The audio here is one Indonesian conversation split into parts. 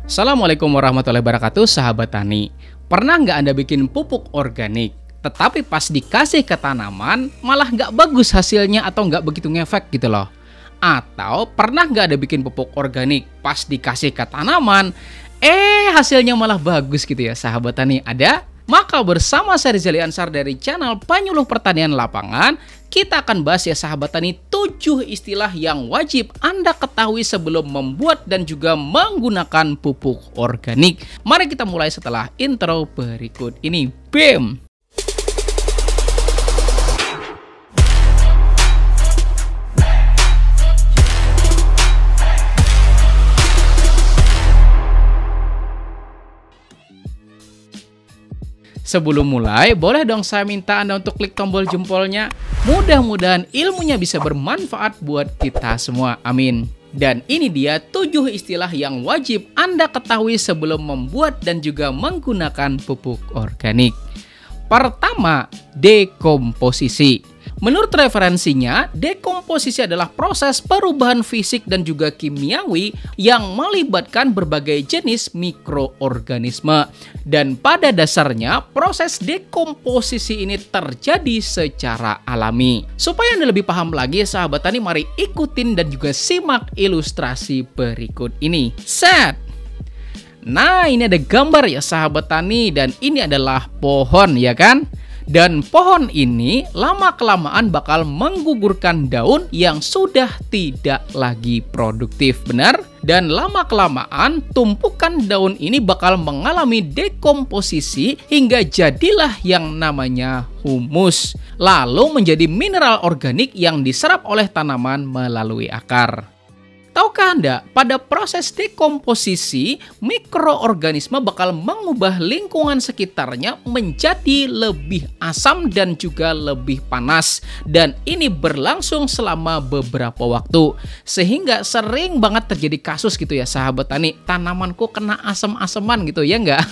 Assalamualaikum warahmatullahi wabarakatuh, sahabat tani. Pernah nggak Anda bikin pupuk organik, tetapi pas dikasih ke tanaman malah nggak bagus hasilnya atau nggak begitu ngefek gitu loh? Atau pernah nggak Anda bikin pupuk organik, pas dikasih ke tanaman, hasilnya malah bagus gitu ya sahabat tani? Ada? Maka bersama saya Rizali Ansar dari channel Penyuluh Pertanian Lapangan, kita akan bahas ya sahabat tani 7 istilah yang wajib Anda ketahui sebelum membuat dan juga menggunakan pupuk organik. Mari kita mulai setelah intro berikut ini. BAM! Sebelum mulai, boleh dong saya minta Anda untuk klik tombol jempolnya. Mudah-mudahan ilmunya bisa bermanfaat buat kita semua. Amin. Dan ini dia 7 istilah yang wajib Anda ketahui sebelum membuat dan juga menggunakan pupuk organik. Pertama, dekomposisi. Menurut referensinya, dekomposisi adalah proses perubahan fisik dan juga kimiawi yang melibatkan berbagai jenis mikroorganisme. Dan pada dasarnya, proses dekomposisi ini terjadi secara alami. Supaya Anda lebih paham lagi, sahabat tani, mari ikutin dan juga simak ilustrasi berikut ini. Set! Nah, ini ada gambar ya sahabat tani, dan ini adalah pohon ya kan? Dan pohon ini lama-kelamaan bakal menggugurkan daun yang sudah tidak lagi produktif, benar? Dan lama-kelamaan tumpukan daun ini bakal mengalami dekomposisi hingga jadilah yang namanya humus. Lalu menjadi mineral organik yang diserap oleh tanaman melalui akar. Tahukah Anda, pada proses dekomposisi, mikroorganisme bakal mengubah lingkungan sekitarnya menjadi lebih asam dan juga lebih panas. Dan ini berlangsung selama beberapa waktu. Sehingga sering banget terjadi kasus gitu ya sahabat tani, tanamanku kena asam-asaman gitu ya nggak?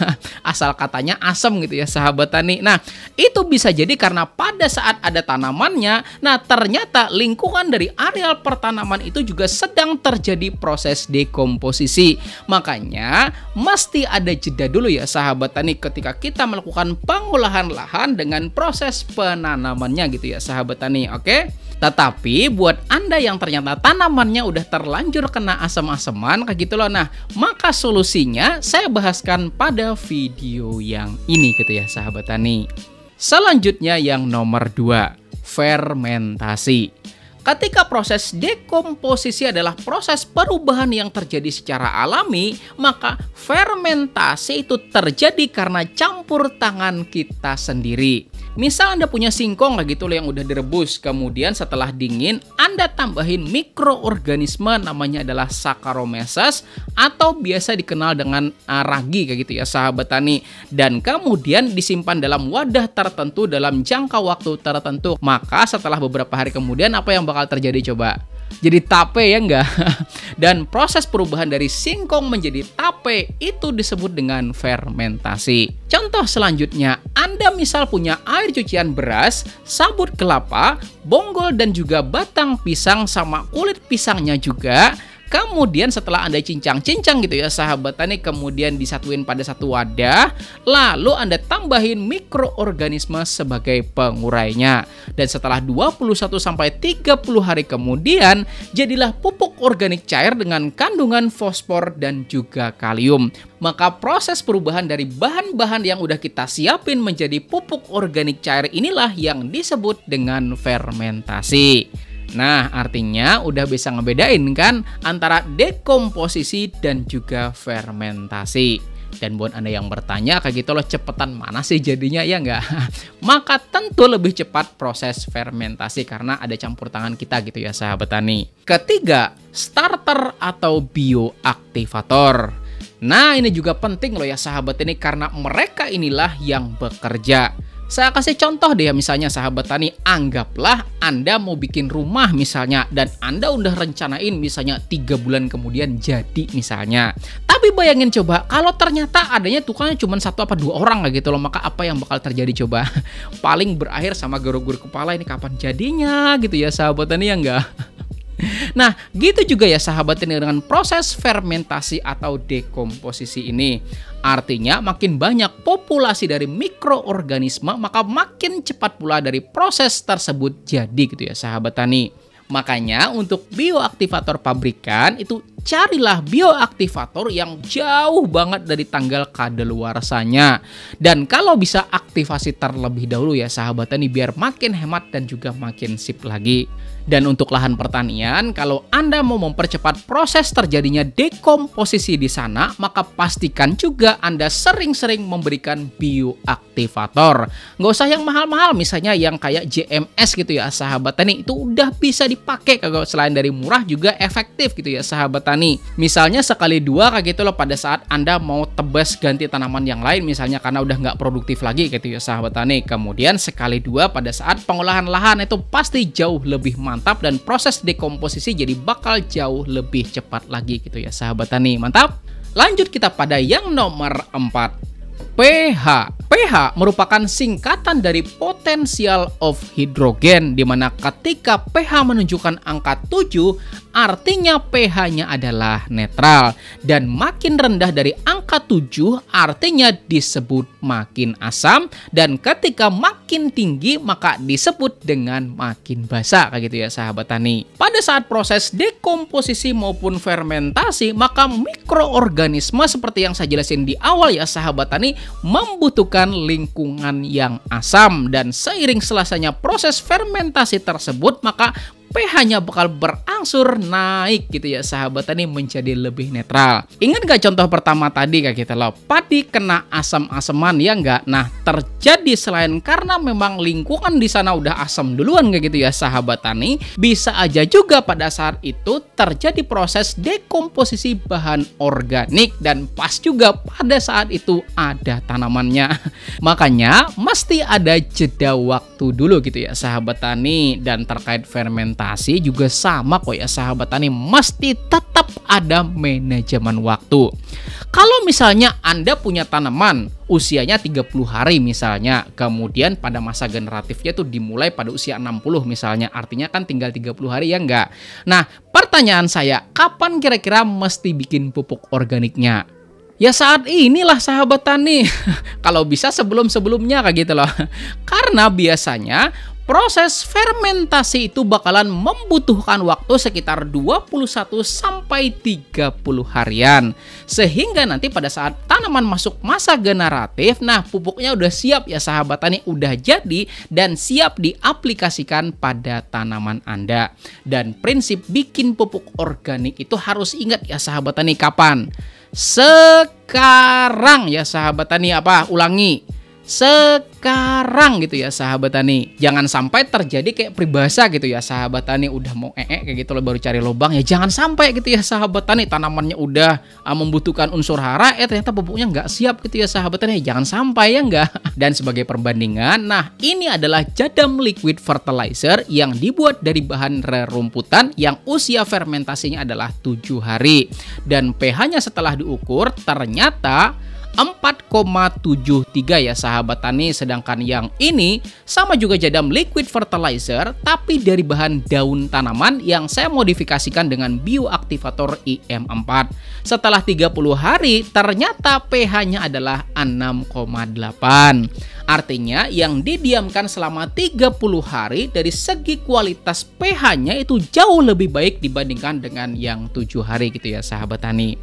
Asal katanya asam gitu ya sahabat tani. Nah, itu bisa jadi karena pada saat ada tanamannya, nah ternyata lingkungan dari areal pertanaman itu juga sedang terjadi proses dekomposisi. Makanya mesti ada jeda dulu ya sahabat tani ketika kita melakukan pengolahan lahan dengan proses penanamannya gitu ya sahabat tani. Oke? Tetapi buat Anda yang ternyata tanamannya udah terlanjur kena asam-asaman kayak gitu loh. Nah, maka solusinya saya bahaskan pada video yang ini gitu ya sahabat tani. Selanjutnya yang nomor 2, fermentasi. Ketika proses dekomposisi adalah proses perubahan yang terjadi secara alami, maka fermentasi itu terjadi karena campur tangan kita sendiri. Misal Anda punya singkong gitu loh yang udah direbus, kemudian setelah dingin Anda tambahin mikroorganisme namanya adalah Saccharomyces atau biasa dikenal dengan ragi kayak gitu ya sahabat tani. Dan kemudian disimpan dalam wadah tertentu dalam jangka waktu tertentu. Maka setelah beberapa hari kemudian apa yang bakal terjadi coba? Jadi tape ya enggak? Dan proses perubahan dari singkong menjadi tape itu disebut dengan fermentasi. Contoh selanjutnya, Anda misal punya air cucian beras, sabut kelapa, bonggol dan juga batang pisang sama kulit pisangnya juga. Kemudian setelah Anda cincang-cincang gitu ya sahabat tani, kemudian disatuin pada satu wadah, lalu Anda tambahin mikroorganisme sebagai pengurainya. Dan setelah 21-30 hari kemudian, jadilah pupuk organik cair dengan kandungan fosfor dan juga kalium. Maka proses perubahan dari bahan-bahan yang udah kita siapin menjadi pupuk organik cair inilah yang disebut dengan fermentasi. Nah, artinya udah bisa ngebedain kan antara dekomposisi dan juga fermentasi. Dan buat Anda yang bertanya kayak gitu loh, cepetan mana sih jadinya ya nggak? Maka tentu lebih cepat proses fermentasi karena ada campur tangan kita gitu ya sahabat tani. Ketiga, starter atau bioaktivator. Nah, ini juga penting loh ya sahabat ini karena mereka inilah yang bekerja. Saya kasih contoh deh ya, misalnya sahabat tani, anggaplah Anda mau bikin rumah misalnya dan Anda udah rencanain misalnya 3 bulan kemudian jadi misalnya. Tapi bayangin coba kalau ternyata adanya tukangnya cuma 1 apa 2 orang gitu loh, maka apa yang bakal terjadi coba? Paling berakhir sama garuk-garuk kepala, ini kapan jadinya gitu ya sahabat tani ya enggak? Nah, gitu juga ya sahabat tani dengan proses fermentasi atau dekomposisi ini. Artinya makin banyak populasi dari mikroorganisme, maka makin cepat pula dari proses tersebut jadi gitu ya sahabat tani. Makanya untuk bioaktivator pabrikan itu carilah bioaktivator yang jauh banget dari tanggal kadaluarsanya. Dan kalau bisa aktivasi terlebih dahulu ya sahabat tani biar makin hemat dan juga makin sip lagi. Dan untuk lahan pertanian, kalau Anda mau mempercepat proses terjadinya dekomposisi di sana, maka pastikan juga Anda sering-sering memberikan bioaktivator. Nggak usah yang mahal-mahal, misalnya yang kayak JMS gitu ya sahabat tani, itu udah bisa dipakai kalau selain dari murah juga efektif gitu ya sahabat tani. Misalnya sekali dua kayak gitu loh pada saat Anda mau tebas ganti tanaman yang lain misalnya karena udah nggak produktif lagi gitu ya sahabat tani. Kemudian sekali dua pada saat pengolahan lahan itu pasti jauh lebih mantap dan proses dekomposisi jadi bakal jauh lebih cepat lagi gitu ya sahabat tani. Mantap. Lanjut kita pada yang nomor 4. pH. pH merupakan singkatan dari potential of hydrogen, di mana ketika pH menunjukkan angka 7, artinya pH-nya adalah netral. Dan makin rendah dari angka 7, artinya disebut makin asam. Dan ketika makin tinggi, maka disebut dengan makin basa, kayak gitu ya sahabat tani. Pada saat proses dekomposisi maupun fermentasi, maka mikroorganisme seperti yang saya jelasin di awal ya sahabat tani, membutuhkan lingkungan yang asam, dan seiring selasanya proses fermentasi tersebut maka pH-nya bakal berangsur naik gitu ya sahabat tani menjadi lebih netral. Ingat gak contoh pertama tadi kayak gitu loh, padi kena asam-asaman ya enggak? Nah, terjadi selain karena memang lingkungan di sana udah asam duluan kayak gitu ya sahabat tani, bisa aja juga pada saat itu terjadi proses dekomposisi bahan organik dan pas juga pada saat itu ada tanamannya. Makanya mesti ada jeda waktu dulu gitu ya sahabat tani. Dan terkait fermentasi juga sama kok ya sahabat tani, mesti tetap ada manajemen waktu. Kalau misalnya Anda punya tanaman usianya 30 hari misalnya, kemudian pada masa generatifnya tuh dimulai pada usia 60 misalnya, artinya kan tinggal 30 hari ya enggak? Nah, pertanyaan saya, kapan kira-kira mesti bikin pupuk organiknya? Ya saat inilah sahabat tani. Kalau bisa sebelum-sebelumnya kayak gitu loh. Karena biasanya proses fermentasi itu bakalan membutuhkan waktu sekitar 21 sampai 30 harian. Sehingga nanti pada saat tanaman masuk masa generatif, nah pupuknya udah siap ya sahabat tani, udah jadi dan siap diaplikasikan pada tanaman Anda. Dan prinsip bikin pupuk organik itu harus ingat ya sahabat tani, kapan? Sekarang ya sahabat tani, ulangi. Sekarang gitu ya sahabat tani. Jangan sampai terjadi kayak peribahasa gitu ya sahabat tani, udah mau kayak gitu loh baru cari lubang. Ya jangan sampai gitu ya sahabat tani, tanamannya udah membutuhkan unsur hara, ternyata pupuknya nggak siap gitu ya sahabat tani. Jangan sampai ya enggak. Dan sebagai perbandingan, nah ini adalah Jadam liquid fertilizer yang dibuat dari bahan rerumputan yang usia fermentasinya adalah 7 hari. Dan pH-nya setelah diukur ternyata 4,73 ya sahabat tani. Sedangkan yang ini sama juga Jadam liquid fertilizer tapi dari bahan daun tanaman yang saya modifikasikan dengan bioaktivator IM4. Setelah 30 hari ternyata pH-nya adalah 6,8. Artinya yang didiamkan selama 30 hari dari segi kualitas pH-nya itu jauh lebih baik dibandingkan dengan yang 7 hari gitu ya sahabat tani.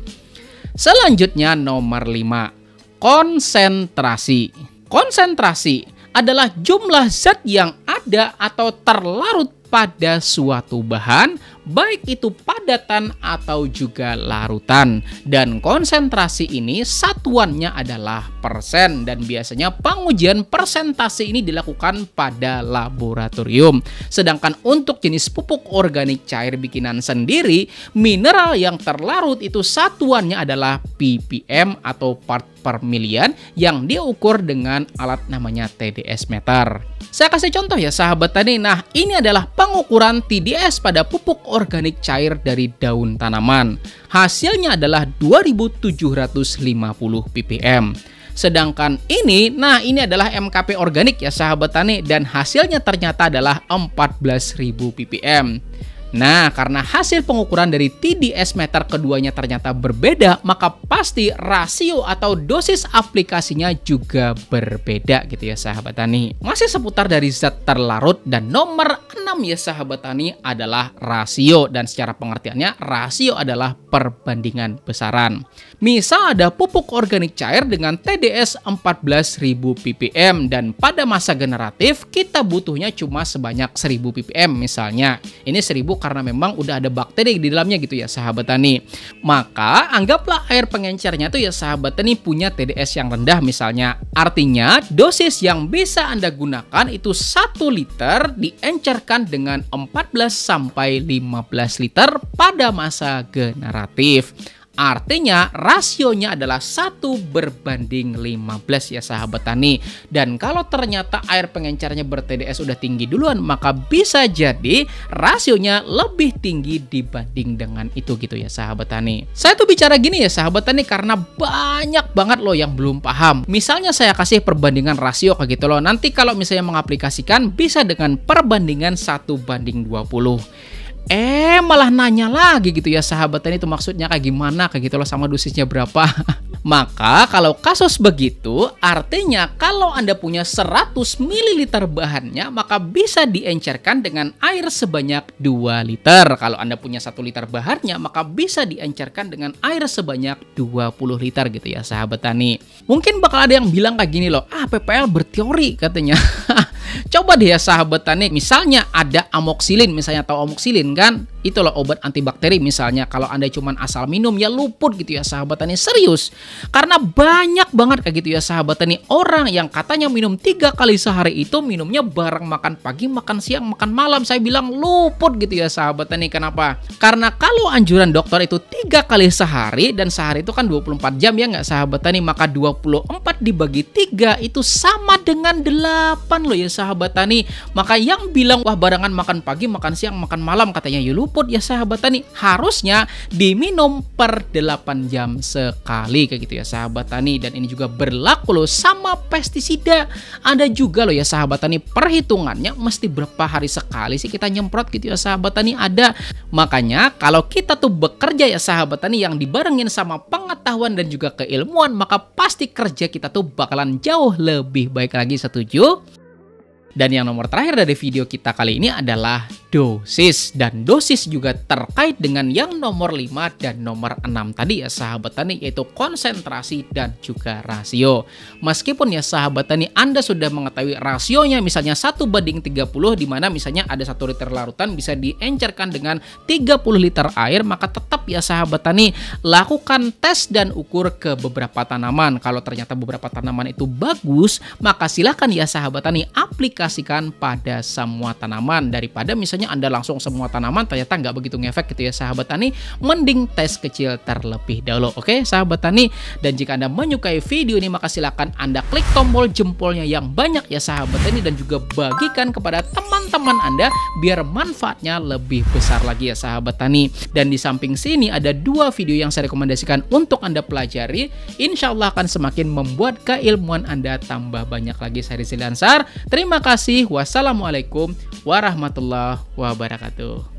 Selanjutnya nomor 5. Konsentrasi. Konsentrasi adalah jumlah zat yang ada atau terlarut pada suatu bahan, baik itu padatan atau juga larutan. Dan konsentrasi ini satuannya adalah persen, dan biasanya pengujian persentase ini dilakukan pada laboratorium. Sedangkan untuk jenis pupuk organik cair bikinan sendiri, mineral yang terlarut itu satuannya adalah ppm atau part per million yang diukur dengan alat namanya TDS meter. Saya kasih contoh ya sahabat tani. Nah, ini adalah pengukuran TDS pada pupuk organik cair dari daun tanaman. Hasilnya adalah 2750 ppm. Sedangkan ini, nah ini adalah MKP organik ya sahabat tani, dan hasilnya ternyata adalah 14.000 ppm. Nah, karena hasil pengukuran dari TDS meter keduanya ternyata berbeda, maka pasti rasio atau dosis aplikasinya juga berbeda gitu ya sahabat tani. Masih seputar dari zat terlarut, dan nomor 6 ya sahabat tani adalah rasio, dan secara pengertiannya rasio adalah perbandingan besaran. Misal ada pupuk organik cair dengan TDS 14.000 ppm, dan pada masa generatif kita butuhnya cuma sebanyak 1000 ppm misalnya. Ini 1000 karena memang udah ada bakteri di dalamnya gitu ya sahabat tani. Maka anggaplah air pengencernya tuh ya sahabat tani punya TDS yang rendah misalnya. Artinya dosis yang bisa Anda gunakan itu 1 liter diencerkan dengan 14 sampai 15 liter pada masa generatif. Artinya rasionya adalah 1:15 ya sahabat tani. Dan kalau ternyata air pengencernya ber-TDS udah tinggi duluan, maka bisa jadi rasionya lebih tinggi dibanding dengan itu gitu ya sahabat tani. Saya tuh bicara gini ya sahabat tani karena banyak banget loh yang belum paham. Misalnya saya kasih perbandingan rasio kayak gitu loh. Nanti kalau misalnya mengaplikasikan bisa dengan perbandingan 1:20. Malah nanya lagi gitu ya sahabat tani, itu maksudnya kayak gimana kayak gitu loh, sama dosisnya berapa. Maka kalau kasus begitu artinya kalau Anda punya 100 ml bahannya, maka bisa diencerkan dengan air sebanyak 2 liter. Kalau Anda punya 1 liter bahannya, maka bisa diencerkan dengan air sebanyak 20 liter gitu ya sahabat tani. Mungkin bakal ada yang bilang kayak gini loh, PPL berteori katanya. Coba deh ya sahabat tani, misalnya ada amoksilin, misalnya tahu amoksilin kan? Itu loh obat antibakteri misalnya. Kalau Anda cuman asal minum ya luput gitu ya sahabat tani, serius. Karena banyak banget kayak gitu ya sahabat tani, orang yang katanya minum 3 kali sehari itu minumnya bareng makan pagi, makan siang, makan malam. Saya bilang luput gitu ya sahabat tani. Kenapa? Karena kalau anjuran dokter itu 3 kali sehari, dan sehari itu kan 24 jam ya nggak sahabat tani, maka 24 dibagi 3 itu sama dengan 8 loh ya sahabat tani. Maka yang bilang wah barengan makan pagi, makan siang, makan malam katanya ya luput ya sahabat tani, harusnya diminum per 8 jam sekali kayak gitu ya sahabat tani. Dan ini juga berlaku loh sama pestisida. Ada juga loh ya sahabat tani, perhitungannya mesti berapa hari sekali sih kita nyemprot gitu ya sahabat tani, ada. Makanya kalau kita tuh bekerja ya sahabat tani yang dibarengin sama pengetahuan dan juga keilmuan, maka pasti kerja kita tuh bakalan jauh lebih baik lagi, setuju? Dan yang nomor terakhir dari video kita kali ini adalah dosis. Dan dosis juga terkait dengan yang nomor 5 dan nomor 6 tadi ya sahabat tani, yaitu konsentrasi dan juga rasio. Meskipun ya sahabat tani Anda sudah mengetahui rasionya misalnya 1:30, di mana misalnya ada 1 liter larutan bisa diencerkan dengan 30 liter air, maka tetap ya sahabat tani lakukan tes dan ukur ke beberapa tanaman. Kalau ternyata beberapa tanaman itu bagus, maka silakan ya sahabat tani aplikasikan pada semua tanaman, daripada misalnya Anda langsung semua tanaman ternyata nggak begitu ngefek gitu ya sahabat tani. Mending tes kecil terlebih dahulu. Oke sahabat tani, dan jika Anda menyukai video ini maka silakan Anda klik tombol jempolnya yang banyak ya sahabat tani, dan juga bagikan kepada teman-teman Anda biar manfaatnya lebih besar lagi ya sahabat tani. Dan di samping sini ada 2 video yang saya rekomendasikan untuk Anda pelajari, insya Allah akan semakin membuat keilmuan Anda tambah banyak lagi. Saya Rizky Ansar, terima kasih. Wassalamualaikum warahmatullahi wabarakatuh.